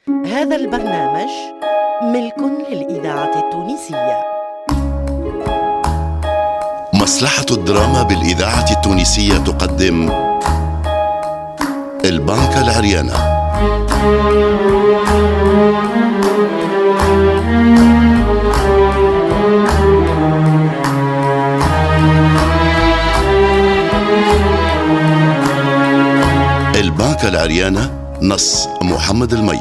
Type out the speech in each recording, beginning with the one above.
هذا البرنامج ملك للإذاعة التونسية. مصلحة الدراما بالإذاعة التونسية تقدم البنكة العريانة. البنكة العريانة، نص محمد المي.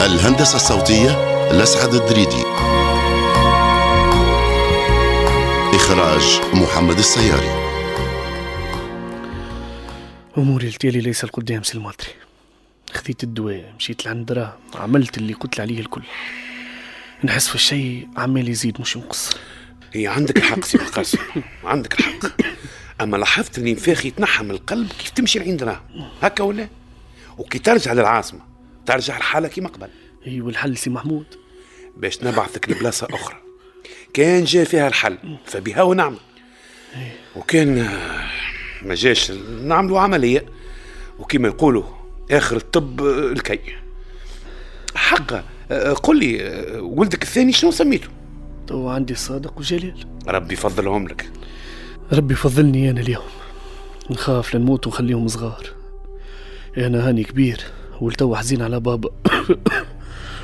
الهندسة الصوتية لسعد الدريدي. إخراج محمد السياري. أموري التالي ليس القدام سي الماطري. خذيت الدواء، مشيت لعند دراهم، عملت اللي قلت عليه الكل. نحس في الشيء عمال يزيد مش ينقص. هي عندك الحق سي قاسم، عندك الحق. أما لاحظت اللي نفاخي يتنحى من القلب كيف تمشي لعند دراهم هكا ولا؟ وكي ترجع للعاصمة ترجع الحالة كيما قبل. ايوه الحل سي محمود، باش نبعثك لبلاصة أخرى كان جاء فيها الحل فبها ونعمل، وكان ما جاش نعملوا عملية وكما يقولوا آخر الطب الكي. حقا قل لي ولدك الثاني شنو سميته؟ تو عندي صادق وجلال. ربي يفضلهم لك. ربي يفضلني أنا اليوم، نخاف لنموت ونخليهم صغار. أنا هاني كبير والتو حزين على بابا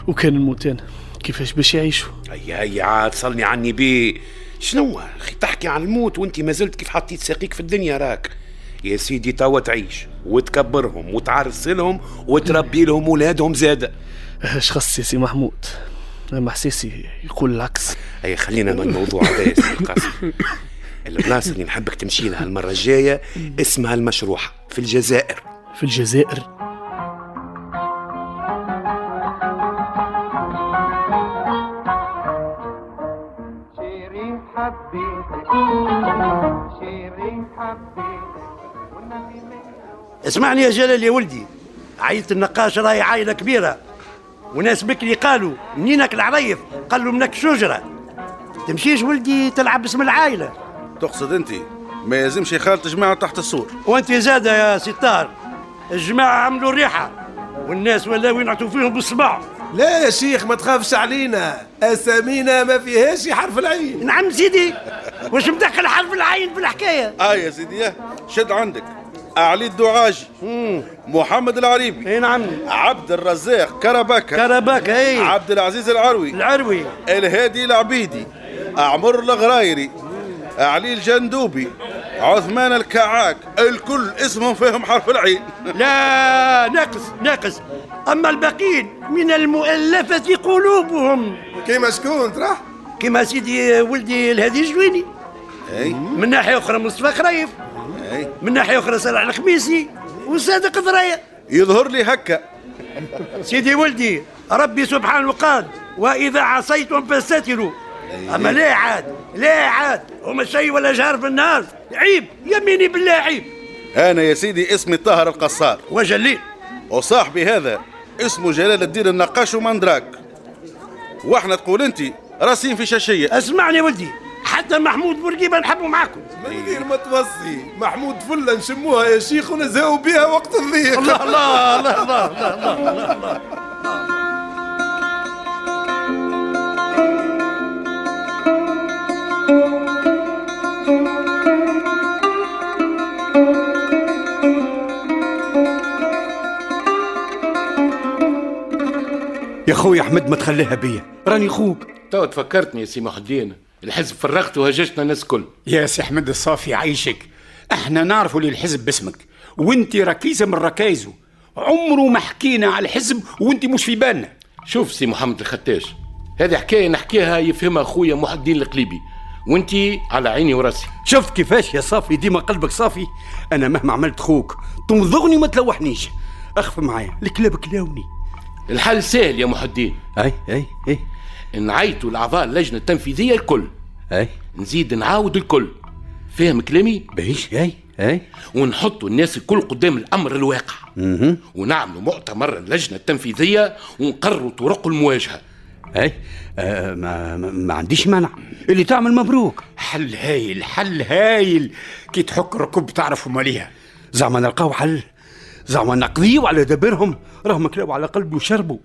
وكان نموت أنا، كيفاش باش يعيشوا؟ هيا عاد صلني عني بيه. شنو أخي تحكي عن الموت وانت ما زلت كيف حطيت ساقيك في الدنيا؟ راك يا سيدي توا تعيش وتكبرهم وتعرس لهم وتربي لهم ولادهم زادة. اش خص يا سي محمود؟ أما إحساسي يقول العكس. هيا خلينا من الموضوع هذا يا سي قاسم. البلاصة اللي نحبك تمشي لها المرة الجاية اسمها المشروحة في الجزائر. في الجزائر؟ اسمعني يا جلال يا ولدي، عيلة النقاش راهي عائلة كبيرة، وناس بكري قالوا منينك العريف، قالوا منك شجرة. تمشيش ولدي تلعب باسم العائلة. تقصد انت ما يلزمش يخالط جماعة تحت السور؟ وانت زادة يا ستار، الجماعة عملوا الريحة والناس ولاو ينعطوا فيهم بالصباع. لا يا شيخ ما تخافش علينا، اسامينا ما فيهاش حرف العين. نعم سيدي، واش مدخل حرف العين في الحكاية؟ يا سيدي شد عندك علي الدعاجي، محمد العريبي، اي نعم، عبد الرزاق كرباكة، اي عبد العزيز العروي، الهادي العبيدي، عمر الغرايري، علي الجندوبي، عثمان الكعاك، الكل اسمهم فيهم حرف العين. لا ناقص، اما الباقين من المؤلفة قلوبهم. كيما شكون ترى؟ كيما سيدي ولدي الهادي الجويني، اي من ناحية أخرى مصطفى خريف، اي من ناحية أخرى صالح الخميسي وصادق ذرية. يظهر لي هكا. سيدي ولدي ربي سبحانه قال وإذا عصيتم فاستتروا. أما لا عاد هما شيء ولا جار في الناس، عيب يميني بالله عيب. أنا يا سيدي اسمي طاهر القصار، وجليل، وصاحبي هذا اسمه جلال الدين النقاش ومندراك، واحنا تقول انت راسين في شاشية. اسمعني ولدي، حتى محمود بورقيبة نحبه معاكم من غير ما توصي. محمود فلة نشموها يا شيخ ونزهوا بها وقت الضيق. الله الله الله الله الله الله, الله. يا خويا احمد ما تخليها بيا، راني خوك. تو تفكرتني يا سي محي الدين، الحزب فرغت وهجشنا الناس كل. يا سي احمد الصافي عايشك، احنا نعرفوا للحزب باسمك وانت ركيزه من ركايزه، عمره ما حكينا على الحزب وانت مش في بالنا. شوف سي محمد الختاش، هذه حكايه نحكيها يفهمها اخويا محي الدين القليبي، وانت على عيني وراسي. شفت كيفاش يا صافي ديما قلبك صافي؟ انا مهما عملت خوك تمضغني وما تلوحنيش. اخف معايا الكلاب كلاوني. الحل سهل يا محي الدين. اي نعيتوا الاعضاء اللجنه التنفيذيه الكل، نزيد نعاود الكل. فاهم كلامي؟ باهيش. اي ونحطوا الناس الكل قدام الامر الواقع، ونعملوا مؤتمر اللجنه التنفيذيه ونقرروا طرق المواجهه. اي ما عنديش مانع اللي تعمل مبروك. حل هايل، حل هايل. كي تحك ركب تعرفوا ماليها. زعما نلقاو حل، زعما نقضيو على دبرهم، راهم كلاو على قلبي وشربوا.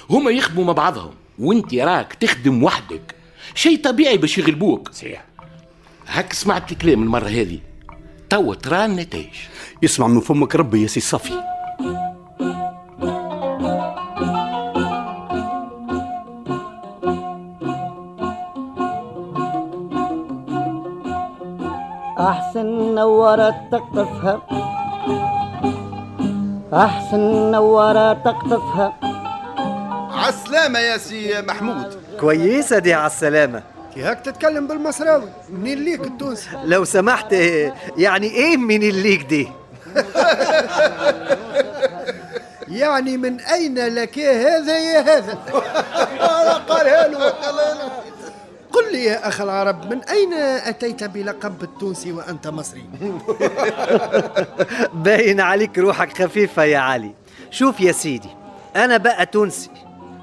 هما يخدموا مع بعضهم وانت راك تخدم وحدك، شيء طبيعي باش يغلبوك. صحيح. هاك سمعت الكلام المرة هذه، توا ترى النتائج. يسمع من فمك ربي يا سي صفي. أحسن نورت تقطفها، أحسن نورت تقطفها. عالسلامة يا سي محمود. كويسة دي عالسلامة. كي هاك تتكلم بالمصراوي، منين ليك التونسي؟ لو سمحت، يعني ايه منين ليك دي؟ يعني من أين لك هذا يا هذا؟ قالها له. قل لي يا أخ العرب، من أين أتيت بلقب التونسي وأنت مصري؟ باين عليك روحك خفيفة يا علي. شوف يا سيدي، أنا بقى تونسي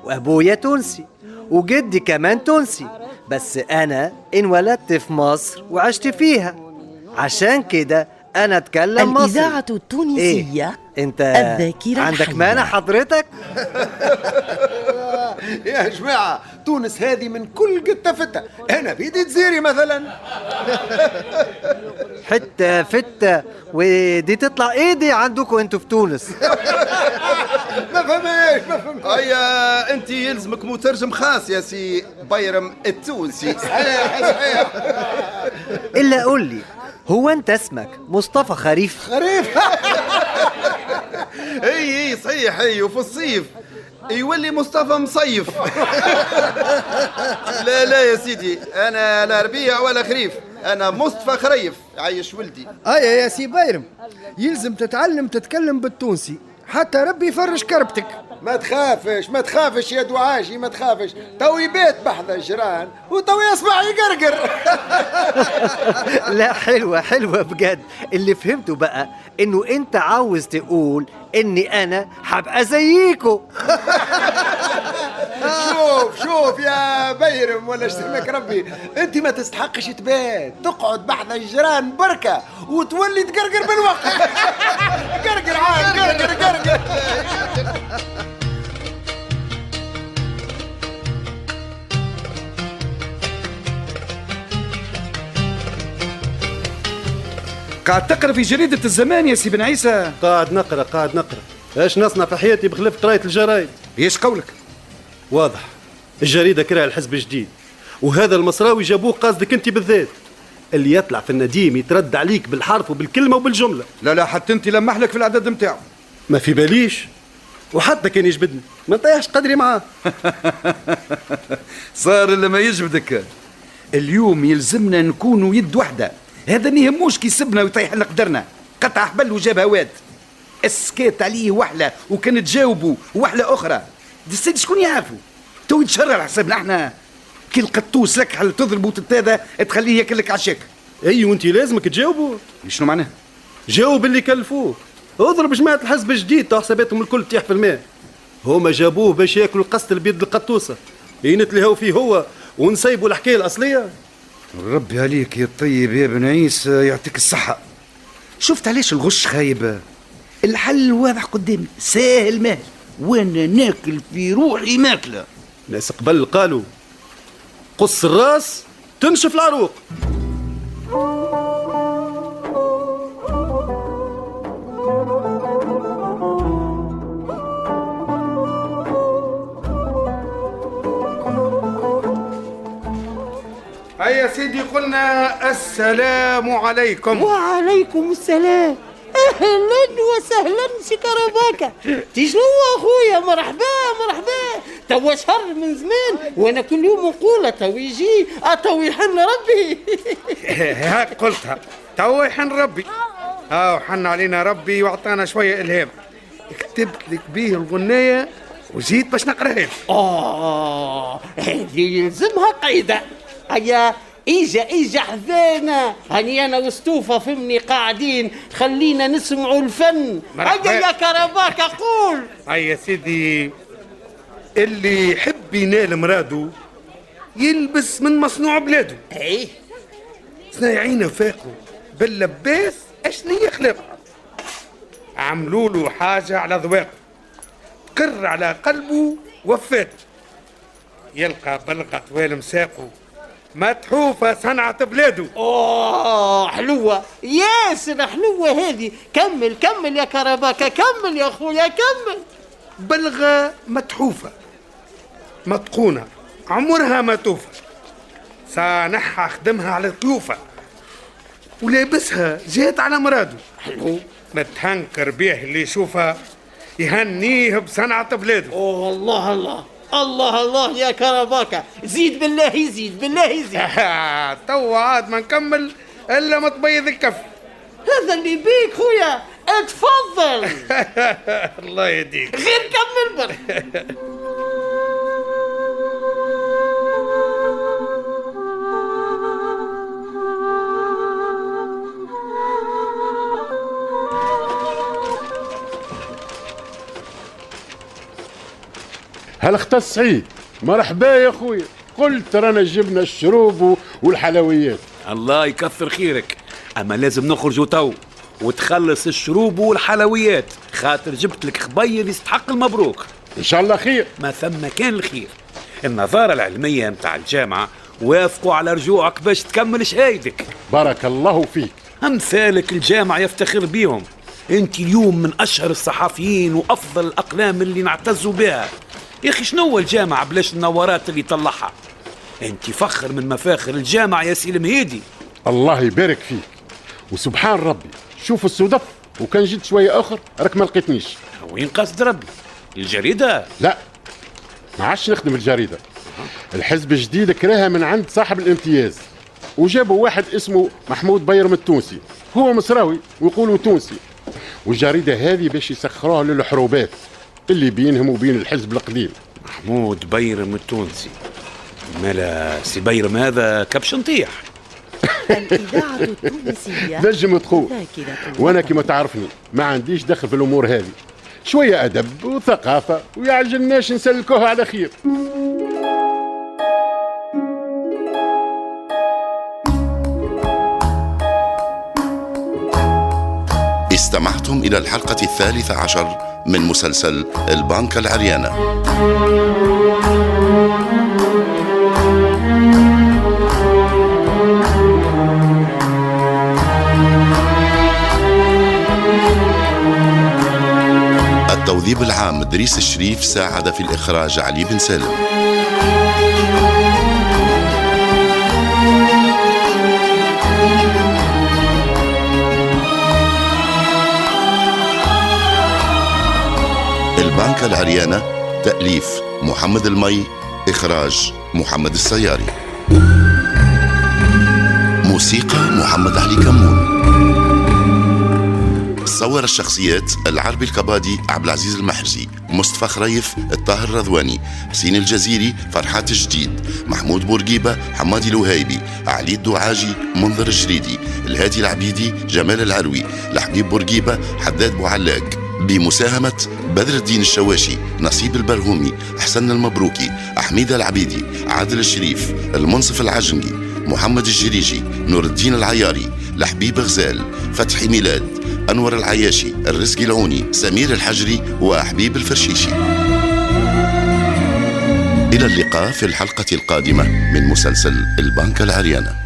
وأبويا تونسي وجدي كمان تونسي، بس أنا انولدت في مصر وعشت فيها، عشان كده أنا أتكلم مصري. الإذاعة التونسية. إيه؟ أنت الذاكرة عندك الحية. مانع حضرتك؟ يا جماعة، تونس هذه من كل قطة فتة. أنا بيدي تزيري مثلا. حتة فتة ودي تطلع إيه دي عندكم أنتوا في تونس؟ ما فهماش. هيا انت يلزمك مترجم خاص يا سي بيرم التونسي. صحيح. إلا قول لي، هو أنت اسمك مصطفى خريف؟ خريف. اي صحيح. اي وفي الصيف يولي مصطفى مصيف. لا يا سيدي، انا لا ربيع ولا خريف، انا مصطفى خريف. عايش ولدي. يا سي بايرم، يلزم تتعلم تتكلم بالتونسي حتى ربي يفرج كربتك. ما تخافش يا دعاشي، ما تخافش. توي بيت بحذا الجيران وتوي يصبح يقرقر. لا، حلوة بجد. اللي فهمته بقى انه انت عاوز تقول اني انا هبقى زيكو. شوف يا بيرم ولا اشتمك ربي، انت ما تستحقش تبات، تقعد بحذا الجيران بركة وتولي تقرقر بالوقت. قرقر عاد، قرقر. قاعد تقرا في جريدة الزمان يا سي بن عيسى؟ قاعد نقرا. ايش نصنع في حياتي بخلاف قراية الجرايد؟ ايش قولك؟ واضح، الجريدة كراها الحزب الجديد، وهذا المصراوي جابوه قصدك انت بالذات، اللي يطلع في النديم يترد عليك بالحرف وبالكلمة وبالجملة. لا حتى انت لمح لك في العدد نتاعو. ما في باليش، وحتى كان يجبدني ما نطيحش قدري معاه. صار اللي ما يجبدك. اليوم يلزمنا نكونوا يد وحده، هذا ما يهموش كي سبنا ويطيح لنا قدرنا. قطع حبل وجاب هواد، اسكات عليه وحله وكان تجاوبوا وحله اخرى. السيد شكون يعرفوا؟ تو يتشرع على حسابنا احنا. كي القطوس لك حل تضرب وتتاذى تخليه ياكلك عشاك. اي وانت لازمك تجاوبوا. شنو معناه؟ جاوب اللي كلفوه. اضرب جماعة الحزب الجديد تو حساباتهم الكل تيح في الماء. هما جابوه باش ياكلوا القسط بيد القطوسة، ينتلهوا فيه هو ونسيبوا الحكاية الأصلية. ربي عليك يا طيب يا بن عيسى، يعطيك الصحة. شفت علاش الغش خايب؟ الحل واضح قدامي، ساهل ماهل، وانا ناكل في روحي ماكلة. ناس قبل قالوا قص الراس تنشف العروق. هيا سيدي قلنا السلام عليكم. وعليكم السلام. اهلا وسهلا سي كرباكة. شنو اخويا؟ مرحبا. توا شهر من زمان وانا كل يوم نقول تو يجي تو يحن ربي. هاك قلتها، تو يحن ربي. حن علينا ربي واعطانا شويه الهام. كتبت لك بيه الغنايه وجيت باش نقراها لك. هذه يلزمها قيده. هيا اجا حذانا، هاني انا وستوفه فمني قاعدين، خلينا نسمعوا الفن. هيا يا كرباك قول. هيا سيدي، اللي يحب ينال مراده يلبس من مصنوع بلاده. ايه صنايعين فاقوا باللباس اشني اخلاقه، عملوا له حاجه على ذواقه، تكر على قلبه وفات، يلقى بلغة طوال مساقه، متحوفة صنعة بلاده. حلوة ياسر، حلوة هذه. كمل كمل يا كرباكة، كمل يا أخويا كمل. بلغة متحوفة متقونة عمرها ما توفى، صانعها خدمها على الطيوفة، ولابسها جات على مراده. حلو. متهنكر بيه اللي يشوفها يهنيه بصنعة بلاده. الله الله الله الله يا كرباكة، زيد بالله يزيد بالله يزيد. تو عاد ما نكمل الا ما تبيض الكف. هذا اللي بيك خويا، اتفضل. الله يهديك. غير كمل برك. هل اختص سعيد؟ مرحبا يا خويا، قلت رانا جبنا الشروب والحلويات. الله يكثر خيرك، اما لازم نخرجوا تو وتخلص الشروب والحلويات، خاطر جبت لك خبير يستحق المبروك. ان شاء الله خير. ما ثم كان الخير. النظارة العلمية متاع الجامعة وافقوا على رجوعك باش تكمل شهايدك. بارك الله فيك. امثالك الجامعة يفتخر بيهم، انت اليوم من اشهر الصحفيين وافضل الاقلام اللي نعتزوا بها. يا اخي شنو الجامعة بلاش النورات اللي طلعها؟ انت فخر من مفاخر الجامعة يا سي المهيدي. الله يبارك فيك، وسبحان ربي شوف الصدف، وكان جيت شوية اخر راك ما لقيتنيش. وين قصد ربي؟ الجريدة؟ لا ما عادش نخدم الجريدة. الحزب الجديد كراها من عند صاحب الامتياز، وجابوا واحد اسمه محمود بيرم التونسي، هو مصراوي ويقولوا تونسي، والجريدة هذه باش يسخروها للحروبات اللي بينهم وبين الحزب القديم. محمود بيرم التونسي، مالا سي بيرم هذا كبش نطيح. الإذاعة التونسية نجم تقول، وانا كما تعرفني ما عنديش دخل في الامور هذه، شوية ادب وثقافة ويعجلناش نسلكوها على خير. استمعتم إلى الحلقة 13 من مسلسل البنك العريانة. التوظيف العام دريس الشريف، ساعد في الإخراج علي بن سالم. البنك العريانة، تأليف محمد المي، إخراج محمد السياري، موسيقى محمد علي كمون. صور الشخصيات: العربي الكبادي عبد العزيز المحرزي، مصطفى خريف الطاهر الرضواني، حسين الجزيري فرحات الجديد، محمود بورقيبة حمادي الوهيبي، علي الدعاجي منظر الجريدي، الهادي العبيدي جمال العروي، لحبيب بورقيبة حداد بوعلاق، بمساهمة بدر الدين الشواشي، نصيب البرهومي، حسن المبروكي، أحميد العبيدي، عادل الشريف، المنصف العجنقي، محمد الجريجي، نور الدين العياري، لحبيب غزال، فتحي ميلاد، أنور العياشي، الرزقي العوني، سمير الحجري وحبيب الفرشيشي. إلى اللقاء في الحلقة القادمة من مسلسل البنك العريانة.